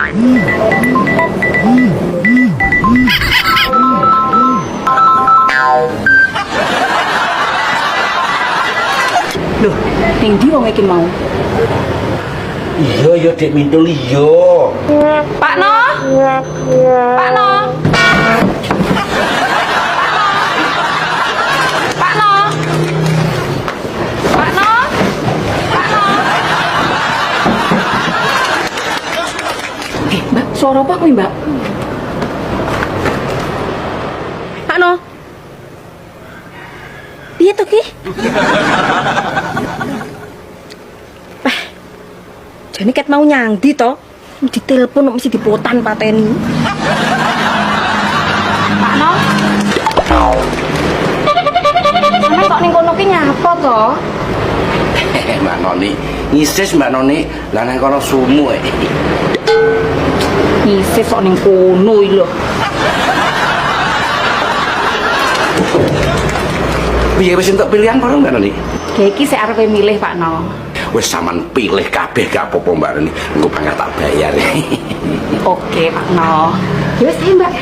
Loh, ning ndi wong iki mau? Iya ya Dek Mintul iya. Pak No. Pak No. Pak No. Pak No. Pak No. Mbak, suara apa kuwi, Mbak? Pak No. Piye to ki? Jane ket mau nyangdi to? Ditelepon mesti dipotan pateni. Pak No. Sampe kok ning kono ki nyapa to? Mbak Noni, ngisis Mbak Noni, lah nang kono sumu Ngisis kok ning kono iki lho. Piye wis entuk pilihan bareng Mbak Noni? Iki sik arepe milih Pak No. Wis sampean pilih kabeh gak apa-apa Mbak Noni. Engko banget tak bayar. Oke Pak No. Ya wis ae Mbak.